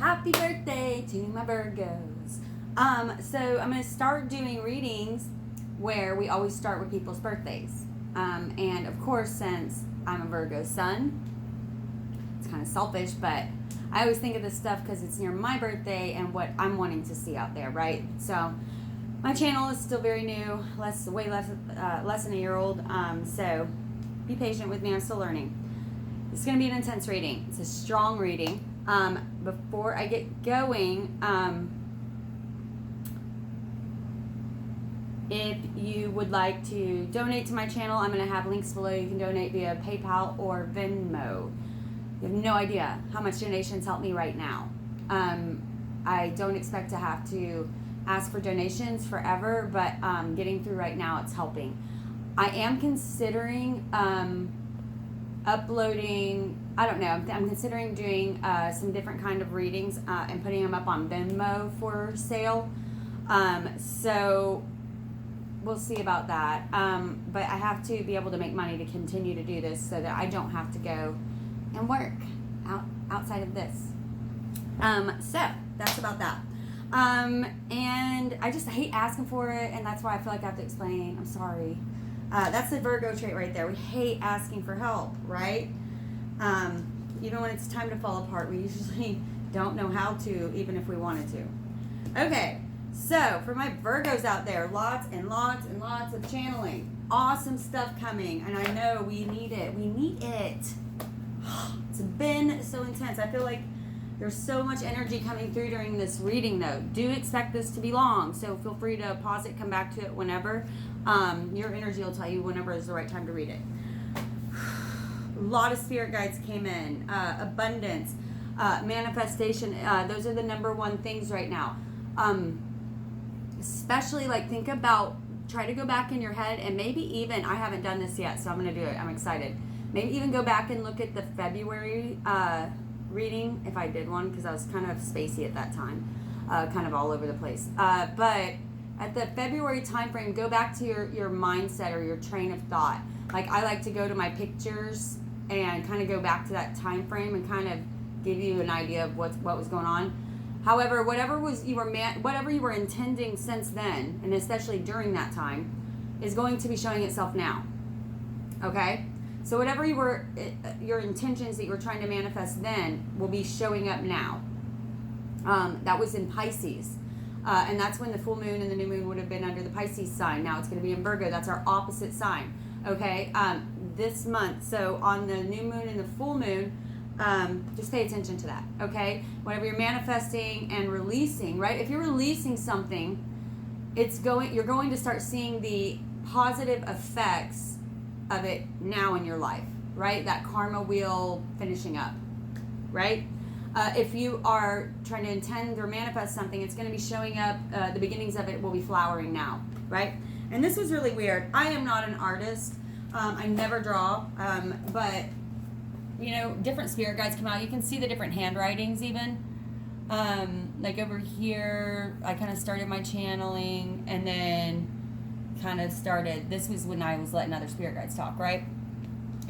Happy birthday to my Virgos. So I'm going to start doing readings where we always start with people's birthdays. And of course, since I'm a Virgo sun, it's kind of selfish, but I always think of this stuff because it's near my birthday and what I'm wanting to see out there, right? So my channel is still very new, way less than a year old. So be patient with me. I'm still learning. It's going to be an intense reading. It's a strong reading. Before I get going, if you would like to donate to my channel, I'm going to have links below. You can donate via PayPal or Venmo. You have no idea how much donations help me right now. I don't expect to have to ask for donations forever, but getting through right now, it's helping. I am considering uploading, I don't know, I'm considering doing some different kind of readings and putting them up on Venmo for sale. So we'll see about that. But I have to be able to make money to continue to do this so that I don't have to go and work outside of this. So that's about that. And I just hate asking for it, and that's why I feel like I have to explain. I'm sorry. That's the Virgo trait right there. We hate asking for help, right? Even when it's time to fall apart, we usually don't know how to, even if we wanted to. Okay, so for my Virgos out there, lots and lots and lots of channeling. Awesome stuff coming, and I know we need it. We need it. It's been so intense. I feel like there's so much energy coming through during this reading, though. Do expect this to be long, so feel free to pause it, come back to it whenever. Your energy will tell you whenever is the right time to read it. A lot of spirit guides came in. Abundance, manifestation. Those are the number one things right now. Especially, like, think about, try to go back in your head, and maybe even, I haven't done this yet, so I'm going to do it. I'm excited. Maybe even go back and look at the February reading, if I did one, because I was kind of spacey at that time, kind of all over the place. But at the February time frame, go back to your mindset or your train of thought. Like, I like to go to my pictures and kind of go back to that time frame and kind of give you an idea of what was going on. However, whatever you were intending since then, and especially during that time, is going to be showing itself now. Okay? So whatever your intentions that you were trying to manifest then will be showing up now. That was in Pisces. And that's when the full moon and the new moon would have been under the Pisces sign. Now it's going to be in Virgo. That's our opposite sign. Okay? This month. So on the new moon and the full moon, just pay attention to that. Okay? Whatever you're manifesting and releasing, right? If you're releasing something, you're going to start seeing the positive effects of it now in your life, right? That karma wheel finishing up, right? If you are trying to intend or manifest something, it's going to be showing up, the beginnings of it will be flowering now, right? And this was really weird. I am not an artist. I never draw, but, you know, different spirit guides come out. You can see the different handwritings even. Like over here, I kind of started my channeling and then kind of started, this was when I was letting other spirit guides talk, right?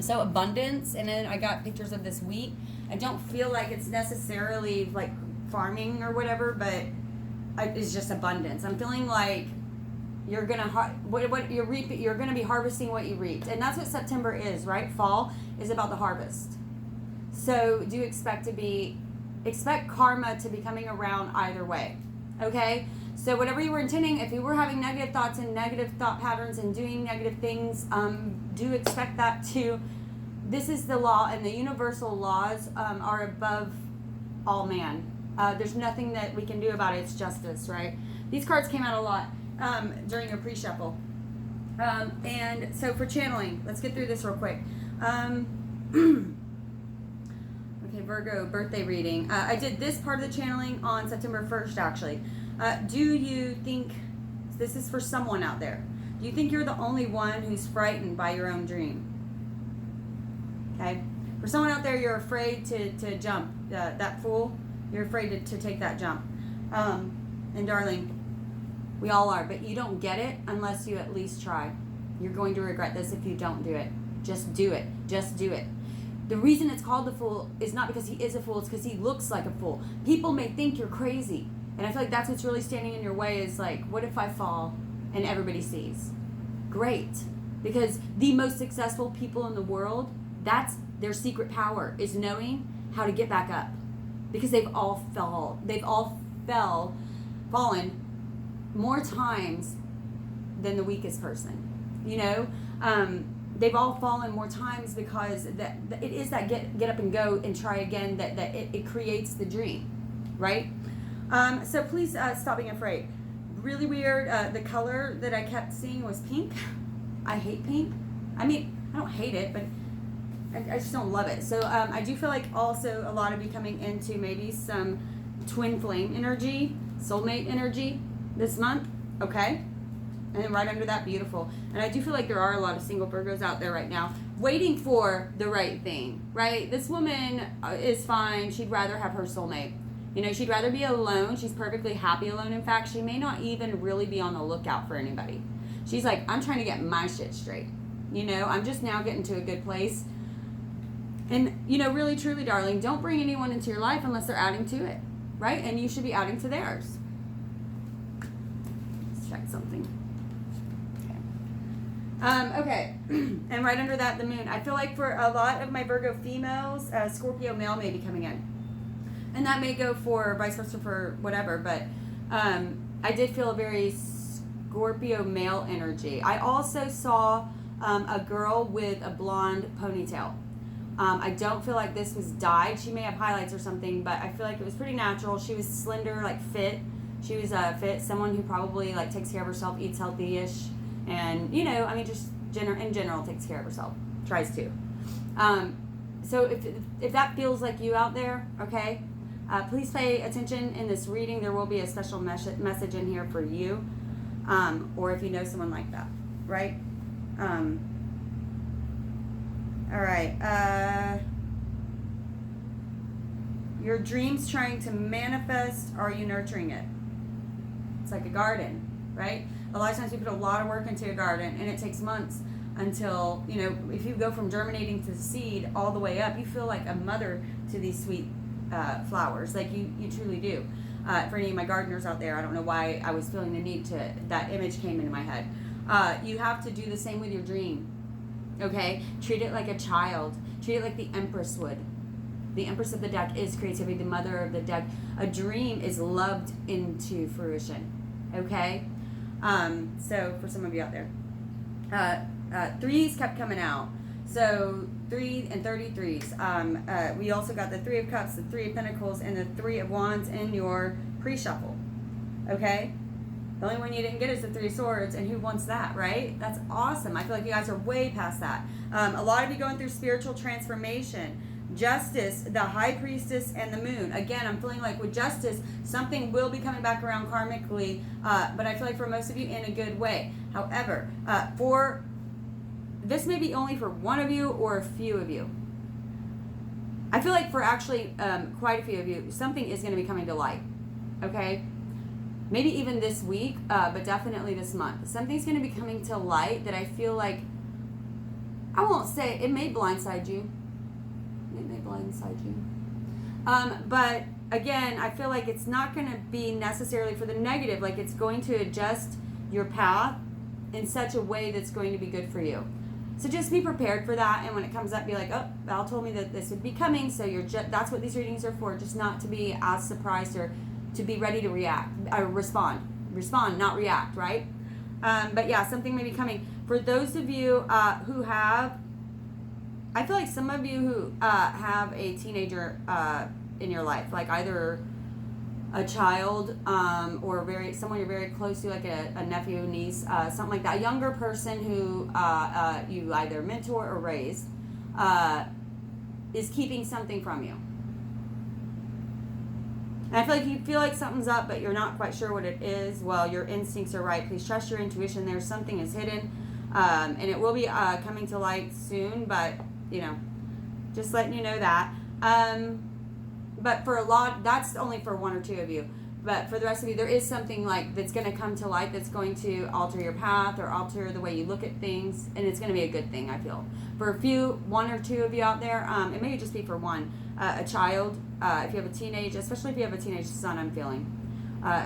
So abundance, and then I got pictures of this wheat. I don't feel like it's necessarily like farming or whatever, but it's just abundance. I'm feeling like you're gonna what you reap, you're gonna be harvesting what you reaped, and that's what September is, right? Fall is about the harvest. So do expect karma to be coming around either way. Okay? So whatever you were intending, if you were having negative thoughts and negative thought patterns and doing negative things, do expect that to. This is the law, and the universal laws are above all man. There's nothing that we can do about it. It's justice, right? These cards came out a lot during a pre-shuffle. And so for channeling, let's get through this real quick. Okay, Virgo birthday reading. I did this part of the channeling on September 1st, actually. Do you think, this is for someone out there, do you think you're the only one who's frightened by your own dream? Okay? For someone out there, you're afraid to jump. That fool, you're afraid to take that jump. And darling, we all are, but you don't get it unless you at least try. You're going to regret this if you don't do it. Just do it. Just do it. The reason it's called the Fool is not because he is a fool, it's because he looks like a fool. People may think you're crazy. And I feel like that's what's really standing in your way is like, what if I fall and everybody sees? Great. Because the most successful people in the world, that's their secret power, is knowing how to get back up. Because they've all fallen more times than the weakest person. You know? They've all fallen more times because that it is that get up and go and try again that it creates the dream, right? So please stop being afraid. Really weird. The color that I kept seeing was pink. I hate pink. I mean, I don't hate it, but I just don't love it. So I do feel like also a lot of you coming into maybe some twin flame energy, soulmate energy this month, okay? And then right under that, beautiful. And I do feel like there are a lot of single Virgos out there right now waiting for the right thing, right? This woman is fine. She'd rather have her soulmate. You know, she'd rather be alone. She's perfectly happy alone. In fact, she may not even really be on the lookout for anybody. She's like, I'm trying to get my shit straight. You know, I'm just now getting to a good place. And, you know, really, truly, darling, don't bring anyone into your life unless they're adding to it, right? And you should be adding to theirs. Let's check something. Okay, and right under that, the moon. I feel like for a lot of my Virgo females, Scorpio male may be coming in. And that may go for vice versa for whatever, but I did feel a very Scorpio male energy. I also saw a girl with a blonde ponytail. I don't feel like this was dyed. She may have highlights or something, but I feel like it was pretty natural. She was slender, like fit. She was fit, someone who probably like takes care of herself, eats healthy-ish. And, you know, I mean, just in general takes care of herself. Tries to. So if that feels like you out there, okay, please pay attention in this reading. There will be a special message in here for you. Or if you know someone like that, right? All right. Your dreams trying to manifest, are you nurturing it? It's like a garden, right? A lot of times we put a lot of work into a garden and it takes months until, you know, if you go from germinating to seed all the way up, you feel like a mother to these sweet flowers. Like you truly do. For any of my gardeners out there, I don't know why I was feeling the need to, that image came into my head. You have to do the same with your dream. Okay? Treat it like a child. Treat it like the Empress would. The Empress of the deck is creativity, the mother of the deck. A dream is loved into fruition. Okay? So for some of you out there, threes kept coming out. So 3 and 33s. We also got the 3 of Cups, the 3 of Pentacles, and the 3 of Wands in your pre-shuffle. Okay? The only one you didn't get is the 3 of Swords, and who wants that, right? That's awesome. I feel like you guys are way past that. A lot of you going through spiritual transformation. Justice, the High Priestess, and the Moon. Again, I'm feeling like with Justice, something will be coming back around karmically, but I feel like for most of you in a good way. However, for this may be only for one of you or a few of you. I feel like for actually quite a few of you, something is going to be coming to light. Okay? Maybe even this week, but definitely this month. Something's going to be coming to light that I feel like, I won't say, it may blindside you. It may blindside you. But again, I feel like it's not going to be necessarily for the negative. Like it's going to adjust your path in such a way that's going to be good for you. So just be prepared for that. And when it comes up, be like, oh, Val told me that this would be coming. So that's what these readings are for. Just not to be as surprised or to be ready to react, or respond, not react, right? But yeah, something may be coming. For those of you who have, I feel like some of you who have a teenager in your life, like either a child or someone you're very close to, like a nephew, niece, something like that, a younger person who you either mentor or raise, is keeping something from you. And I feel like you feel like something's up, but you're not quite sure what it is. Well, your instincts are right. Please trust your intuition. There's something is hidden, and it will be coming to light soon, but you know, just letting you know that. But for a lot, that's only for one or two of you. But for the rest of you, there is something like that's going to come to light that's going to alter your path or alter the way you look at things, and it's going to be a good thing, I feel. For one or two of you out there, it may just be for one, a child, if you have a teenage, especially if you have a teenage son, I'm feeling.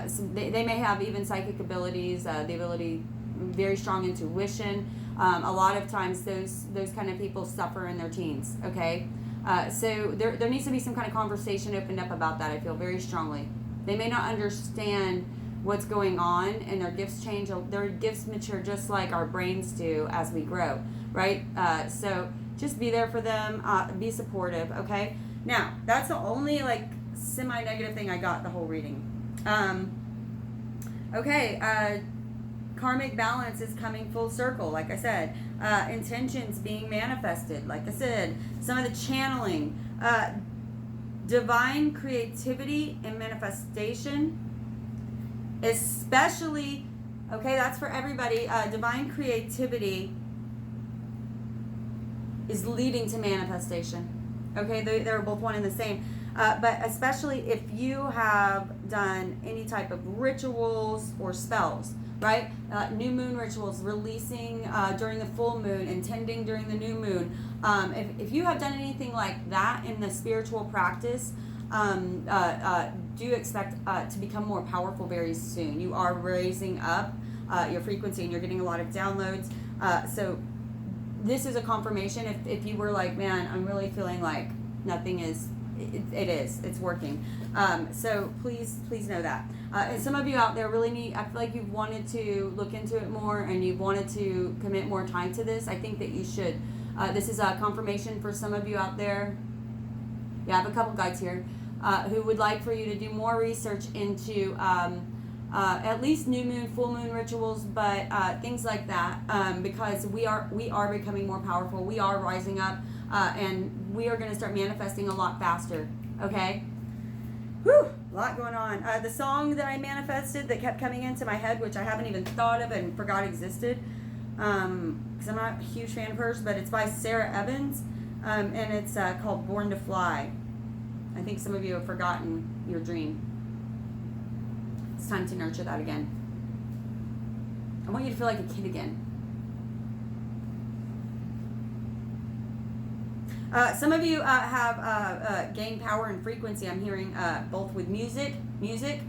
So they may have even psychic abilities, the ability, very strong intuition. A lot of times those kind of people suffer in their teens, okay? So there needs to be some kind of conversation opened up about that, I feel very strongly. They may not understand what's going on, and their gifts change. Their gifts mature just like our brains do as we grow, right? So just be there for them. Be supportive, okay? Now, that's the only like semi-negative thing I got the whole reading. Okay, karmic balance is coming full circle, like I said. Intentions being manifested, like I said. Some of the channeling. Divine creativity and manifestation, especially, okay, that's for everybody. Divine creativity is leading to manifestation. Okay, they're both one and the same. But especially if you have done any type of rituals or spells, right? New moon rituals, releasing during the full moon, intending during the new moon. If you have done anything like that in the spiritual practice, do expect to become more powerful very soon. You are raising up your frequency, and you're getting a lot of downloads. So this is a confirmation. If you were like, man, I'm really feeling like nothing is, it's working. So please know that. And some of you out there really need, I feel like you've wanted to look into it more, and you've wanted to commit more time to this. I think that you should. This is a confirmation for some of you out there. Yeah, I have a couple guides here who would like for you to do more research into at least new moon, full moon rituals, but things like that, because we are becoming more powerful. We are rising up, and we are going to start manifesting a lot faster. Okay. Whew, a lot going on. The song that I manifested that kept coming into my head, which I haven't even thought of and forgot existed, because I'm not a huge fan of hers, but it's by Sarah Evans, and it's called Born to Fly. I think some of you have forgotten your dream. It's time to nurture that again. I want you to feel like a kid again. Some of you have gained power and frequency. I'm hearing both with music,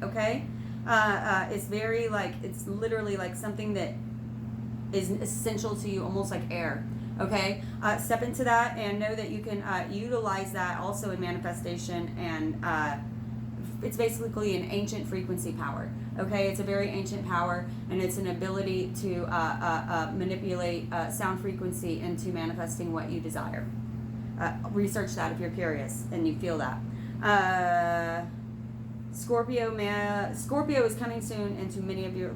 okay? It's very like, it's literally like something that is essential to you, almost like air, okay? Step into that and know that you can utilize that also in manifestation, and it's basically an ancient frequency power, okay? It's a very ancient power, and it's an ability to manipulate sound frequency into manifesting what you desire. Research that if you're curious and you feel that. Scorpio is coming soon into many of your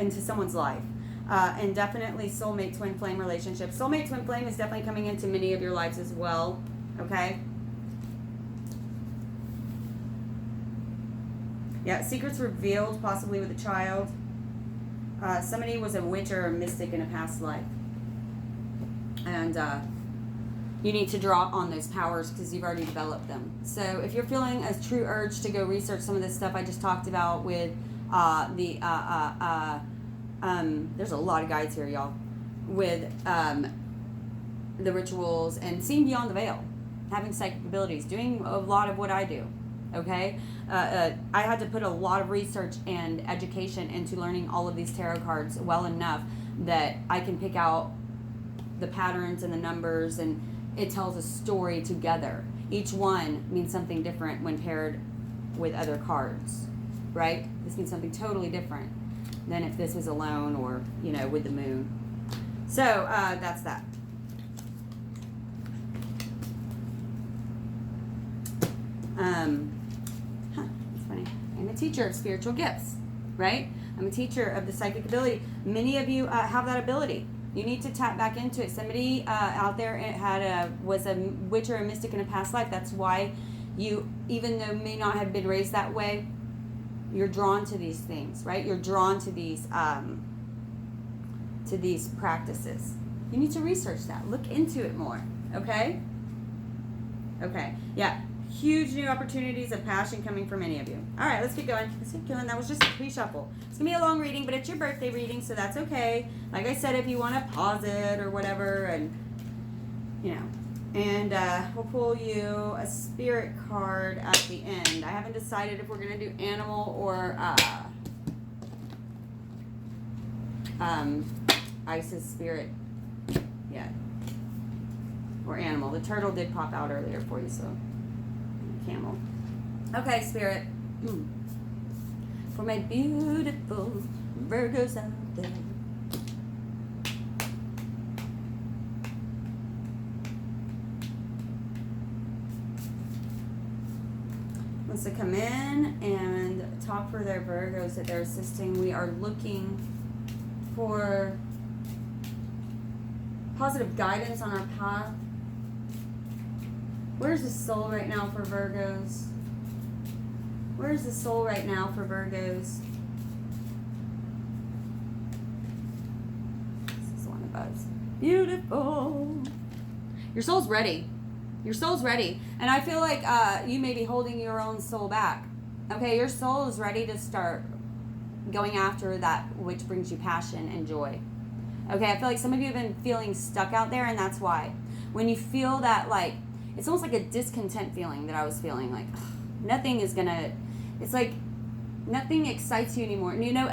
into someone's life, and definitely soulmate twin flame relationship. Soulmate twin flame is definitely coming into many of your lives as well. Okay. Yeah, secrets revealed, possibly with a child. Somebody was a witch or a mystic in a past life, and you need to draw on those powers because you've already developed them. So if you're feeling a true urge to go research some of this stuff I just talked about with there's a lot of guides here, y'all, with the rituals and seeing beyond the veil, having psychic abilities, doing a lot of what I do, okay? I had to put a lot of research and education into learning all of these tarot cards well enough that I can pick out the patterns and the numbers, and it tells a story together. Each one means something different when paired with other cards, right? This means something totally different than if this was alone or, you know, with the moon. So that's that. It's funny. I'm a teacher of spiritual gifts, right? I'm a teacher of the psychic ability. Many of you have that ability. You need to tap back into it. Somebody out there was a witch or a mystic in a past life. That's why you, even though may not have been raised that way, you're drawn to these things, right? You're drawn to these practices. You need to research that. Look into it more, okay? Okay, yeah. huge new opportunities of passion coming for many of you. All right, let's keep going. Let's keep going. That was just a pre-shuffle. It's going to be a long reading, but it's your birthday reading, so that's okay. Like I said, if you want to pause it or whatever, and, you know. And we'll pull you a spirit card at the end. I haven't decided if we're going to do animal or Isis spirit yet. Or animal. The turtle did pop out earlier for you, so camel. Okay, spirit. For my beautiful Virgos out there. Wants to come in and talk for their Virgos that they're assisting. We are looking for positive guidance on our path. Where's the soul right now for Virgos? Where's the soul right now for Virgos? This is one of us. Beautiful. Your soul's ready. Your soul's ready. And I feel like you may be holding your own soul back. Okay, your soul is ready to start going after that which brings you passion and joy. Okay, I feel like some of you have been feeling stuck out there, and that's why. When you feel that, like, it's almost like a discontent feeling that I was feeling, like, ugh, nothing is gonna, it's like nothing excites you anymore. And you know,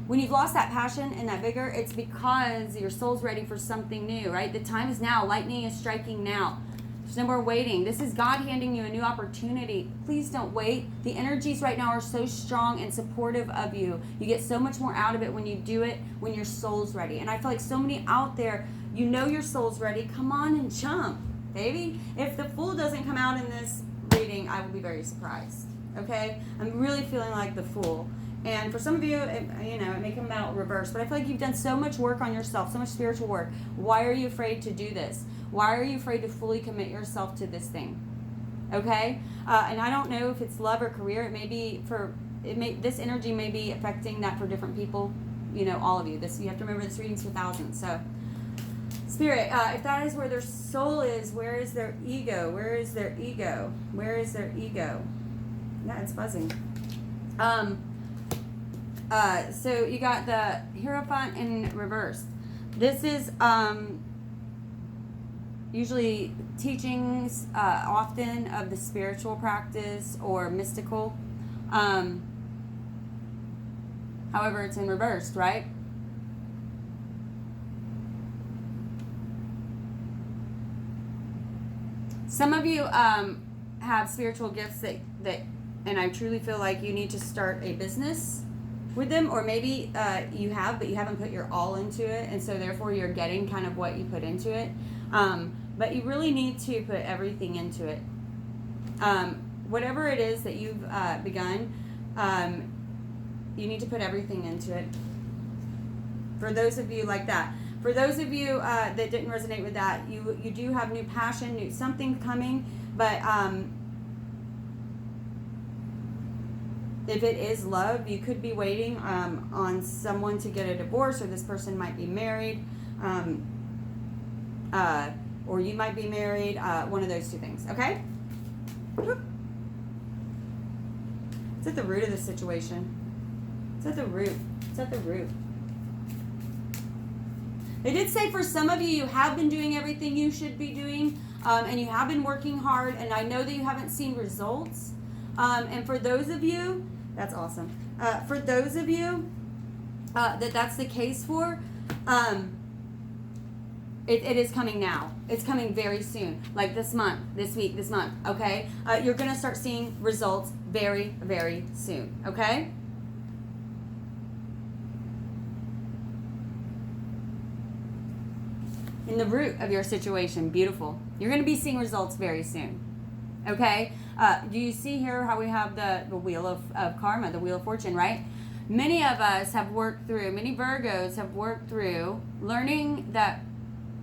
when you've lost that passion and that vigor, it's because your soul's ready for something new, right? The time is now. Lightning is striking now. There's no more waiting. This is God handing you a new opportunity. Please don't wait. The energies right now are so strong and supportive of you. You get so much more out of it when you do it, when your soul's ready. And I feel like so many out there, you know your soul's ready. Come on and jump, baby. If the Fool doesn't come out in this reading, I will be very surprised. Okay? I'm really feeling like the Fool. And for some of you, it may come out reversed. But I feel like you've done so much work on yourself, so much spiritual work. Why are you afraid to do this? Why are you afraid to fully commit yourself to this thing? Okay? And I don't know if it's love or career. This energy may be affecting that for different people. You know, all of you. You have to remember this reading's for thousands. So, Spirit, if that is where their soul is, where is their ego? Where is their ego? Where is their ego? Yeah, it's buzzing. So you got the Hierophant in reverse. This is usually teachings often of the spiritual practice or mystical. However, it's in reversed, right? Some of you have spiritual gifts that, and I truly feel like you need to start a business with them, or maybe you have, but you haven't put your all into it, and so therefore you're getting kind of what you put into it. But you really need to put everything into it. Whatever it is that you've begun, you need to put everything into it. For those of you like that. For those of you that didn't resonate with that, you do have new passion, something coming, but if it is love, you could be waiting on someone to get a divorce, or this person might be married, or you might be married, one of those two things, okay? It's at the root of the situation. It's at the root. It's at the root. They did say for some of you, you have been doing everything you should be doing, and you have been working hard, and I know that you haven't seen results. And for those of you, that's awesome. For those of you that's the case for, it is coming now. It's coming very soon, like this month, this week, this month, okay? You're going to start seeing results very, very soon, okay? In the root of your situation, beautiful. You're going to be seeing results very soon, okay? Do you see here how we have the wheel of karma, the wheel of fortune, right? Many of us have worked through, many Virgos have worked through learning that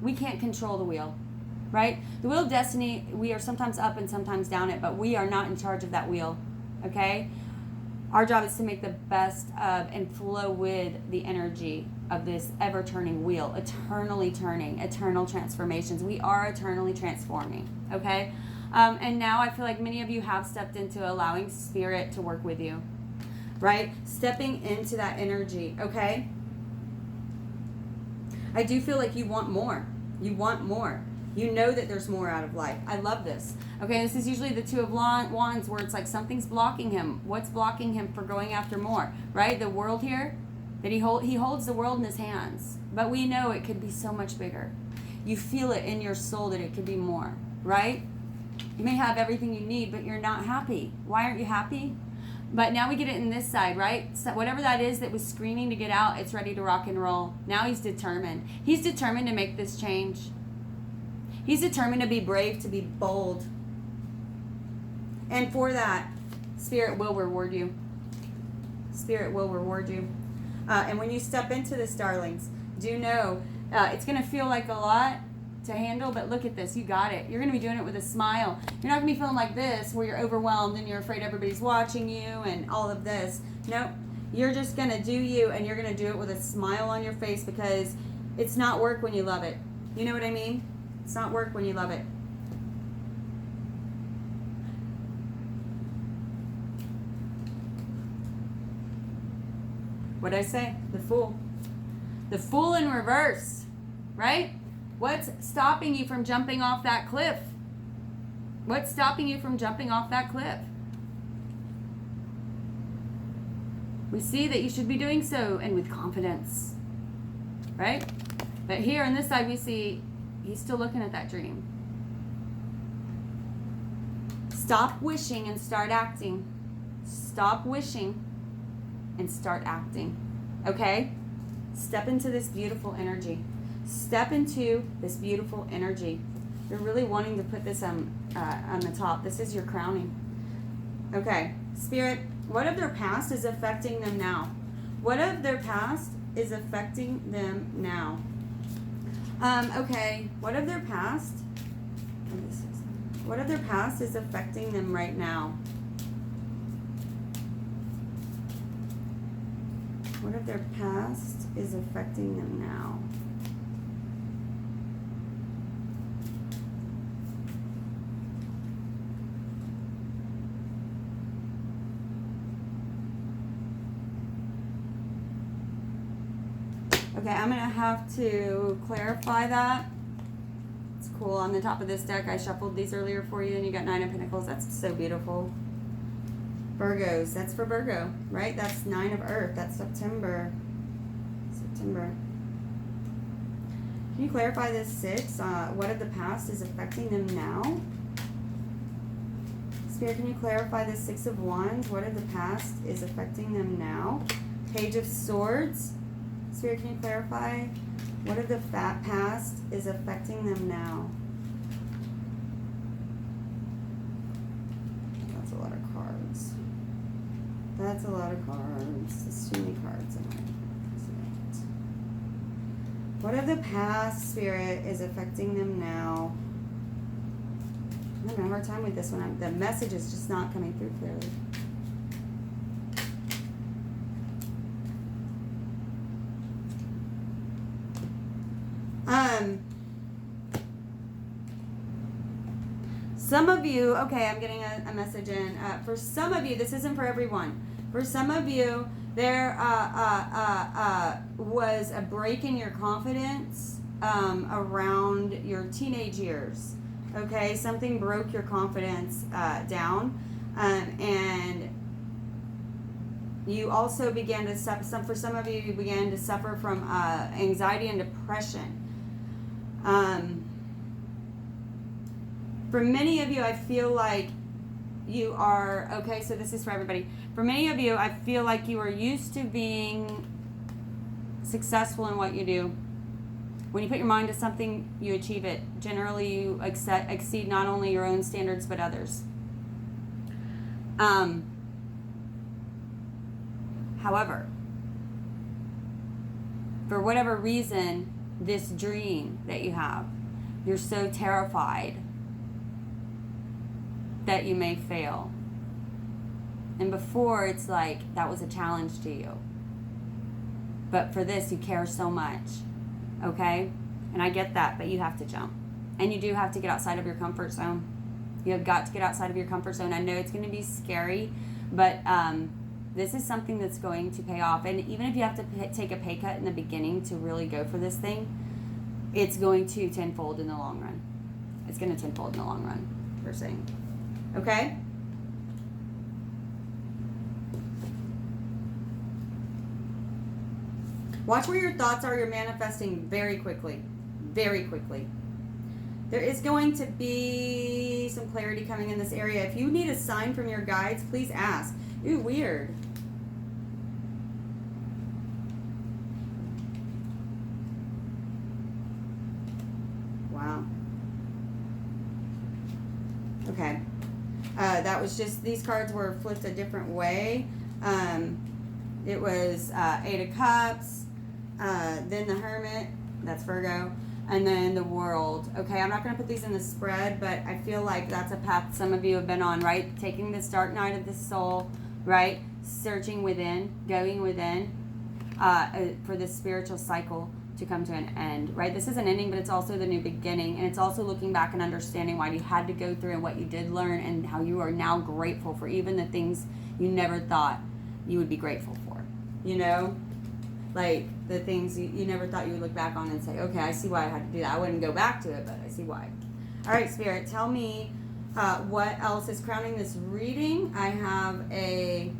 we can't control the wheel, right? The wheel of destiny, we are sometimes up and sometimes down it, but we are not in charge of that wheel, okay? Our job is to make the best of and flow with the energy of this ever-turning wheel, eternally turning, eternal transformations. We are eternally transforming, okay? And now I feel like many of you have stepped into allowing spirit to work with you, right? Stepping into that energy, okay? I do feel like you want more. You want more. You know that there's more out of life. I love this. Okay, this is usually the Two of Wands where it's like something's blocking him. What's blocking him for going after more, right? The world here, that he holds the world in his hands. But we know it could be so much bigger. You feel it in your soul that it could be more, right? You may have everything you need, but you're not happy. Why aren't you happy? But now we get it in this side, right? So whatever that is that was screaming to get out, it's ready to rock and roll. Now he's determined. He's determined to make this change. He's determined to be brave, to be bold. And for that, Spirit will reward you. Spirit will reward you. And when you step into this, darlings, do know it's going to feel like a lot to handle, but look at this. You got it. You're going to be doing it with a smile. You're not going to be feeling like this where you're overwhelmed and you're afraid everybody's watching you and all of this. Nope. You're just going to do you, and you're going to do it with a smile on your face, because it's not work when you love it. You know what I mean? It's not work when you love it. What'd I say? The Fool. The Fool in reverse, right? What's stopping you from jumping off that cliff? What's stopping you from jumping off that cliff? We see that you should be doing so, and with confidence, right? But here on this side, we see he's still looking at that dream. Stop wishing and start acting. Stop wishing and start acting. Okay? Step into this beautiful energy. Step into this beautiful energy. You're really wanting to put this on the top. This is your crowning. Okay. Spirit, what of their past is affecting them now? What of their past is affecting them now? Okay. What of their past? What of their past is affecting them right now? What of their past is affecting them now? Okay, I'm going to have to clarify that. It's cool. On the top of this deck, I shuffled these earlier for you, and you got 9 of Pentacles. That's so beautiful. Virgos, that's for Virgo, right? That's 9 of Earth. That's September. September. Can you clarify this 6? What of the past is affecting them now? Spirit, can you clarify this 6 of Wands? What of the past is affecting them now? Page of Swords. Spirit, can you clarify what of the past is affecting them now? That's a lot of cards. That's a lot of cards. There's too many cards in it. What of the past, Spirit, is affecting them now? I'm having a hard time with this one. The message is just not coming through clearly. Some of you, okay, I'm getting a message in. For some of you, this isn't for everyone. For some of you, there was a break in your confidence around your teenage years. Okay, something broke your confidence down, and you also began to suffer. For some of you, you began to suffer from anxiety and depression. For many of you, I feel like you are, okay, so this is for everybody. For many of you, I feel like you are used to being successful in what you do. When you put your mind to something, you achieve it. Generally, you exceed not only your own standards, but others. However, for whatever reason, this dream that you have, you're so terrified that you may fail. And before, it's like that was a challenge to you. But for this, you care so much. Okay? And I get that, but you have to jump. And you do have to get outside of your comfort zone. You have got to get outside of your comfort zone. I know it's going to be scary, but this is something that's going to pay off. And even if you have to take a pay cut in the beginning to really go for this thing, it's going to tenfold in the long run. It's going to tenfold in the long run, we're saying. Okay? Watch where your thoughts are. You're manifesting very quickly. Very quickly. There is going to be some clarity coming in this area. If you need a sign from your guides, please ask. Ooh, weird. Wow. Okay. That was just, these cards were flipped a different way. It was Eight of Cups, then the Hermit, that's Virgo, and then the World. Okay, I'm not going to put these in the spread, but I feel like that's a path some of you have been on, right? Taking this dark night of the soul, right? Searching within, going within for this spiritual cycle to come to an end, right? This is an ending, but it's also the new beginning, and it's also looking back and understanding why you had to go through and what you did learn and how you are now grateful for even the things you never thought you would be grateful for, you know? Like the things you never thought you would look back on and say, okay, I see why I had to do that. I wouldn't go back to it, but I see why. All right, Spirit, tell me what else is crowning this reading. I have a...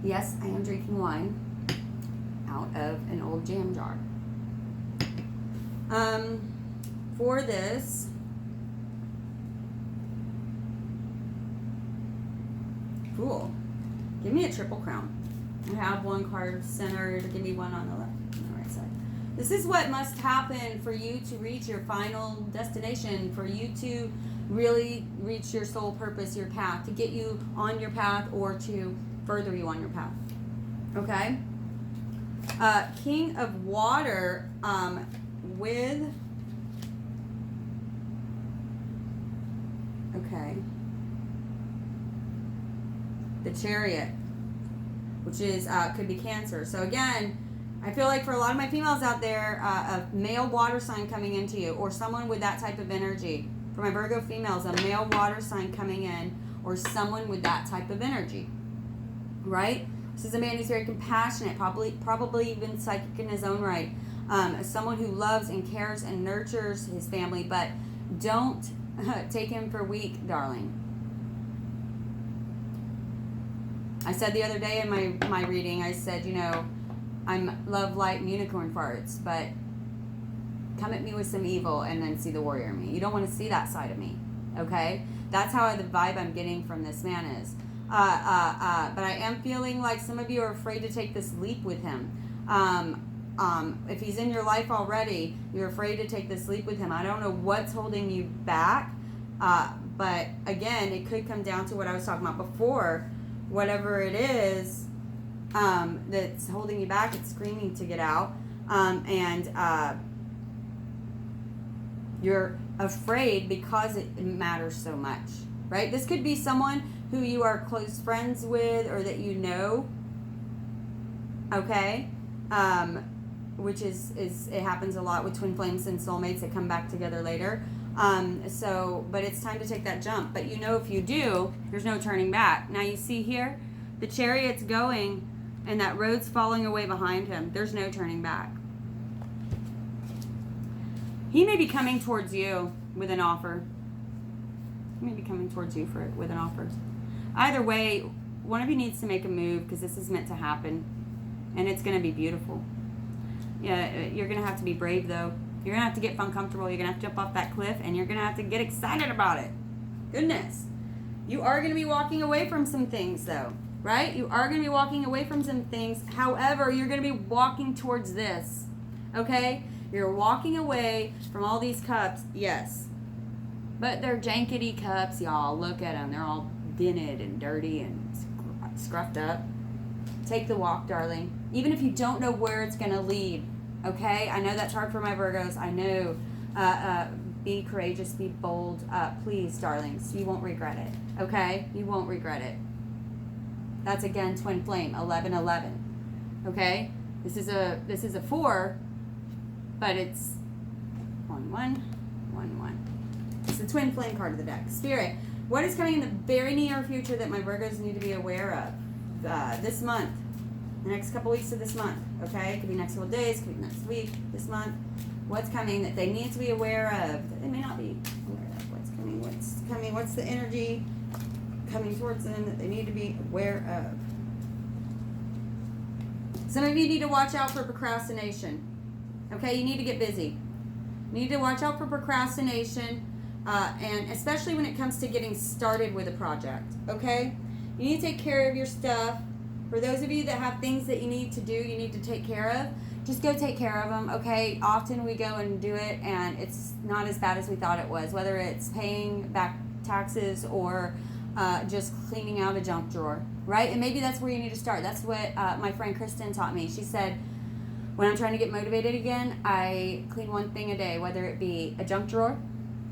Yes, I am drinking wine out of an old jam jar. For this, cool. Give me a triple crown. I have one card centered. Give me one on the left, on the right side. This is what must happen for you to reach your final destination, for you to really reach your soul purpose, your path, to get you on your path or to further you on your path. Okay? King of Water with... Okay. The Chariot, which is could be Cancer. So again, I feel like for a lot of my females out there, a male water sign coming into you, or someone with that type of energy. For my Virgo females, a male water sign coming in, or someone with that type of energy, right? This is a man who's very compassionate, probably even psychic in his own right. Someone who loves and cares and nurtures his family, but don't take him for weak, darling. I said the other day in my reading, I said, you know, I'm love, light, and unicorn farts, but come at me with some evil and then see the warrior in me. You don't want to see that side of me, okay? That's how the vibe I'm getting from this man is. But I am feeling like some of you are afraid to take this leap with him. If he's in your life already, you're afraid to take this leap with him. I don't know what's holding you back, but again, it could come down to what I was talking about before. Whatever it is that's holding you back, it's screaming to get out. You're afraid because it matters so much, right? This could be someone who you are close friends with or that you know, okay? Which is it happens a lot with twin flames and soulmates that come back together later. But it's time to take that jump. But you know, if you do, there's no turning back. Now you see here, the Chariot's going and that road's falling away behind him. There's no turning back. He may be coming towards you with an offer. He may be coming towards you with an offer. Either way, one of you needs to make a move because this is meant to happen. And it's going to be beautiful. Yeah, you're going to have to be brave though. You're going to have to get uncomfortable. You're going to have to jump off that cliff and you're going to have to get excited about it. Goodness. You are going to be walking away from some things though, right? You are going to be walking away from some things. However, you're going to be walking towards this, okay? You're walking away from all these cups, yes. But they're jankety cups, y'all. Look at them. They're all dented and dirty and scruffed up. Take the walk, darling. Even if you don't know where it's going to lead. Okay, I know that's hard for my Virgos. I know. Be courageous, be bold. Please, darlings, you won't regret it. Okay, you won't regret it. That's again twin flame 1111. Okay, this is a 4, but it's 1 1 1 1. the twin flame card of the deck. Spirit, what is coming in the very near future that my Virgos need to be aware of this month? The next couple weeks of this month, okay? It could be next couple days, could be next week, this month. What's coming that they need to be aware of that they may not be aware of? What's coming, what's the energy coming towards them that they need to be aware of? Some of you need to watch out for procrastination. Okay, you need to get busy. You need to watch out for procrastination, and especially when it comes to getting started with a project, okay? You need to take care of your stuff. For those of you that have things that you need to do, you need to take care of, just go take care of them, okay? Often we go and do it, and it's not as bad as we thought it was, whether it's paying back taxes or just cleaning out a junk drawer, right? And maybe that's where you need to start. That's what my friend Kristen taught me. She said, when I'm trying to get motivated again, I clean one thing a day, whether it be a junk drawer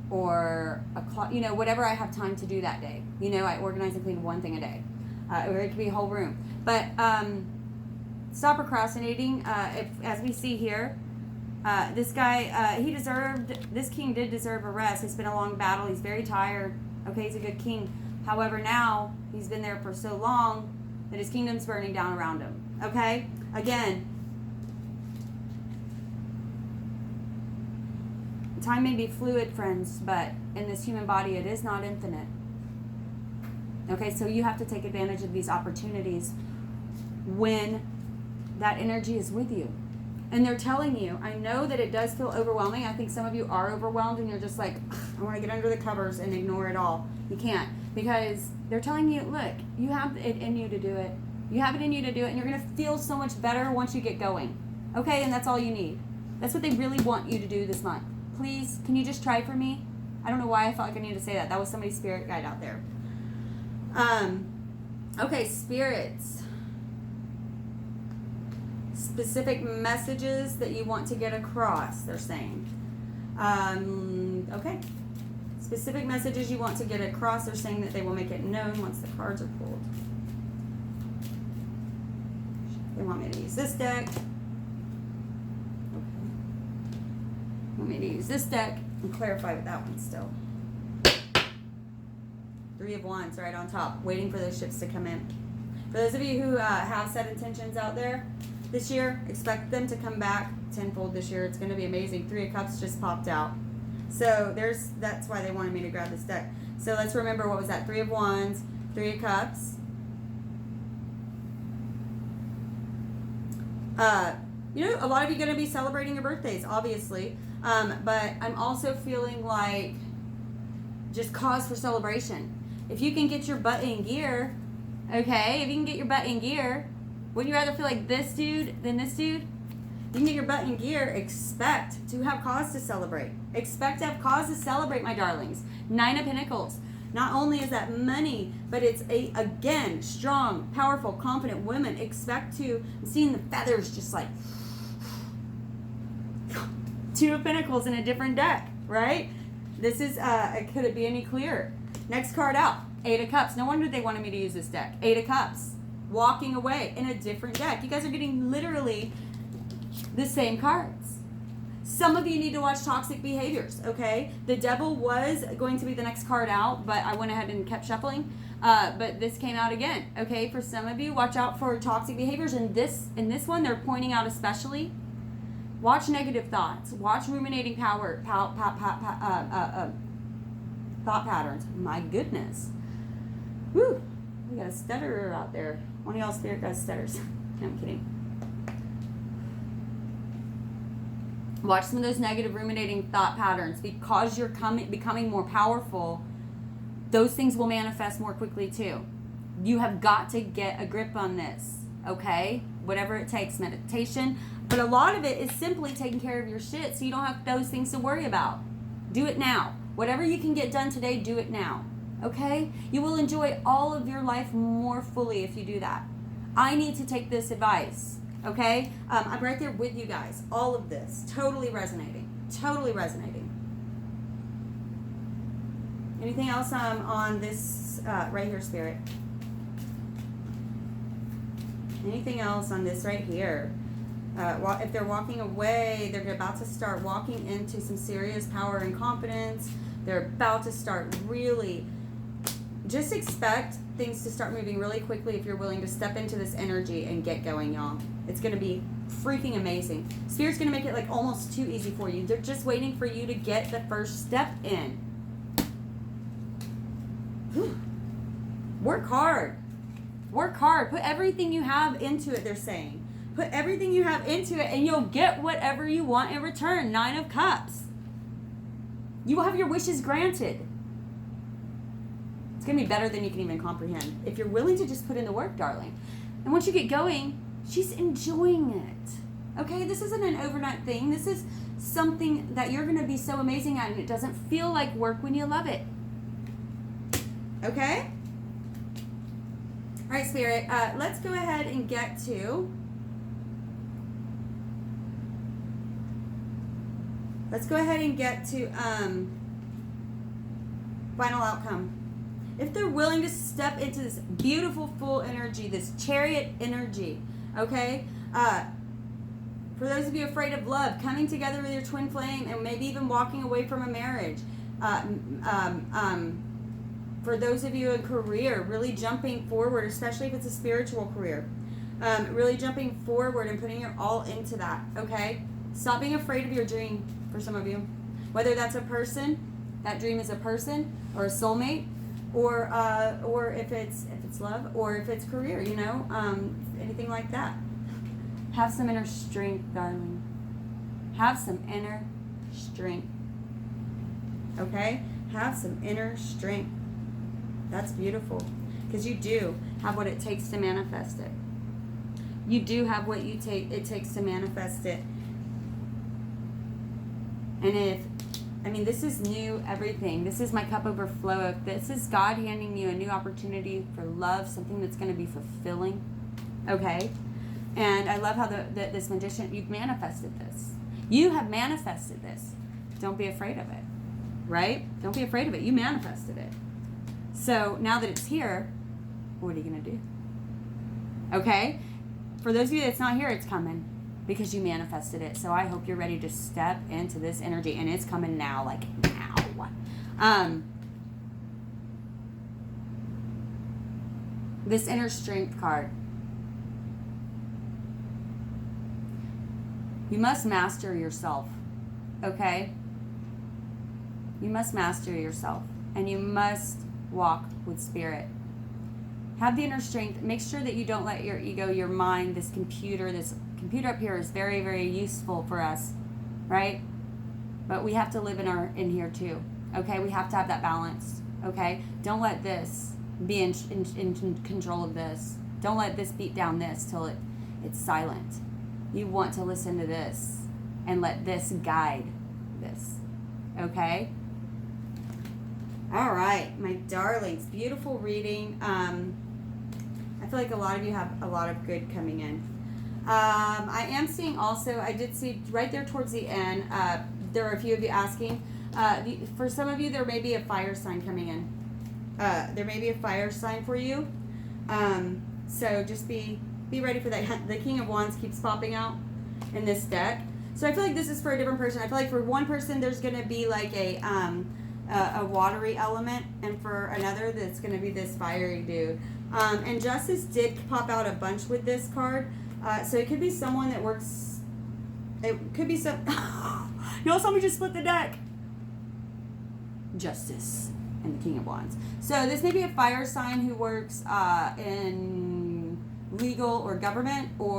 or whatever I have time to do that day. I organize and clean one thing a day. Or it could be a whole room. But stop procrastinating. As we see here, this guy, this king did deserve a rest. It's been a long battle. He's very tired. Okay, he's a good king. However, now he's been there for so long that his kingdom's burning down around him. Okay? Again, time may be fluid, friends, but in this human body, it is not infinite. Okay, so you have to take advantage of these opportunities when that energy is with you. And they're telling you, I know that it does feel overwhelming. I think some of you are overwhelmed and you're just like, I want to get under the covers and ignore it all. You can't, because they're telling you, look, you have it in you to do it. You have it in you to do it, and you're going to feel so much better once you get going. Okay, and that's all you need. That's what they really want you to do this month. Please, can you just try for me? I don't know why I felt like I needed to say that. That was somebody's spirit guide out there. Okay, spirits. Specific messages that you want to get across, they're saying. Okay. Specific messages you want to get across, they're saying that they will make it known once the cards are pulled. They want me to use this deck. Okay. Want me to use this deck and clarify with that one still. 3 of Wands right on top, waiting for those ships to come in. For those of you who have set intentions out there this year, expect them to come back tenfold this year. It's going to be amazing. 3 of Cups just popped out. So that's why they wanted me to grab this deck. So let's remember, what was that? 3 of Wands, 3 of Cups. A lot of you are going to be celebrating your birthdays, obviously. But I'm also feeling like just cause for celebration. If you can get your butt in gear, okay, if you can get your butt in gear, wouldn't you rather feel like this dude than this dude? You can get your butt in gear. Expect to have cause to celebrate. Expect to have cause to celebrate, my darlings. 9 of Pentacles. Not only is that money, but it's again, strong, powerful, confident women. Expect to, I'm seeing the feathers just like 2 of Pentacles in a different deck, right? This is, could it be any clearer? Next card out, 8 of Cups. No wonder they wanted me to use this deck. 8 of Cups. Walking away in a different deck. You guys are getting literally the same cards. Some of you need to watch toxic behaviors, okay? The Devil was going to be the next card out, but I went ahead and kept shuffling. But this came out again, okay? For some of you, watch out for toxic behaviors. In this one, they're pointing out especially, watch negative thoughts. Watch ruminating thought patterns. My goodness. Whew. We got a stutterer out there. One of y'all spirit guys stutters. No, I'm kidding. Watch some of those negative ruminating thought patterns. Because you're becoming more powerful, those things will manifest more quickly too. You have got to get a grip on this, okay? Whatever it takes, meditation. But a lot of it is simply taking care of your shit so you don't have those things to worry about. Do it now. Whatever you can get done today, do it now, okay? You will enjoy all of your life more fully if you do that. I need to take this advice. Okay? I'm right there with you guys. All of this. Totally resonating. Totally resonating. Anything else on this right here, Spirit? Anything else on this right here? If they're walking away, they're about to start walking into some serious power and confidence. They're about to start really, just expect things to start moving really quickly if you're willing to step into this energy and get going, y'all. It's going to be freaking amazing. Spirit's going to make it like almost too easy for you. They're just waiting for you to get the first step in. Whew. Work hard. Work hard. Put everything you have into it, they're saying. Put everything you have into it and you'll get whatever you want in return. 9 of Cups. You will have your wishes granted. It's going to be better than you can even comprehend. If you're willing to just put in the work, darling. And once you get going, she's enjoying it. Okay? This isn't an overnight thing. This is something that you're going to be so amazing at, and it doesn't feel like work when you love it. Okay? All right, Spirit. Let's go ahead and get to... Let's go ahead and get to final outcome. If they're willing to step into this beautiful full energy, this chariot energy, okay? For those of you afraid of love, coming together with your twin flame and maybe even walking away from a marriage. For those of you in career, really jumping forward, especially if it's a spiritual career. Really jumping forward and putting your all into that, okay? Stop being afraid of your dream. For some of you, whether that's a person, that dream is a person or a soulmate, or if it's love, or if it's career, you know, anything like that. Have some inner strength, darling. Have some inner strength. Okay, have some inner strength. That's beautiful, because you do have what it takes to manifest it. You do have what it takes to manifest it. And this is new everything. This is my cup overflow. This is God handing you a new opportunity for love, something that's going to be fulfilling. Okay? And I love how this magician, you've manifested this. You have manifested this. Don't be afraid of it. Right? Don't be afraid of it. You manifested it. So now that it's here, what are you going to do? Okay? For those of you that's not here, it's coming. Because you manifested it. So I hope you're ready to step into this energy. And it's coming now, like now. This inner strength card. You must master yourself. Okay? You must master yourself. And you must walk with spirit. Have the inner strength. Make sure that you don't let your ego, your mind, this computer up here is very, very useful for us, right? But we have to live in here too. Okay, we have to have that balance. Okay, don't let this be in control of this. Don't let this beat down this till it's silent. You want to listen to this and let this guide this. Okay. All right, my darlings, beautiful reading. I feel like a lot of you have a lot of good coming in. I am seeing also, I did see right there towards the end, there are a few of you asking, for some of you there may be a fire sign coming in. There may be a fire sign for you. So just be ready for that. The King of Wands keeps popping out in this deck. So I feel like this is for a different person. I feel like for one person there's going to be like a watery element, and for another that's going to be this fiery dude. And Justice did pop out a bunch with this card. So it could be someone that works, it could be some, you all saw me just split the deck. Justice and the King of Wands. So this may be a fire sign who works in legal or government, or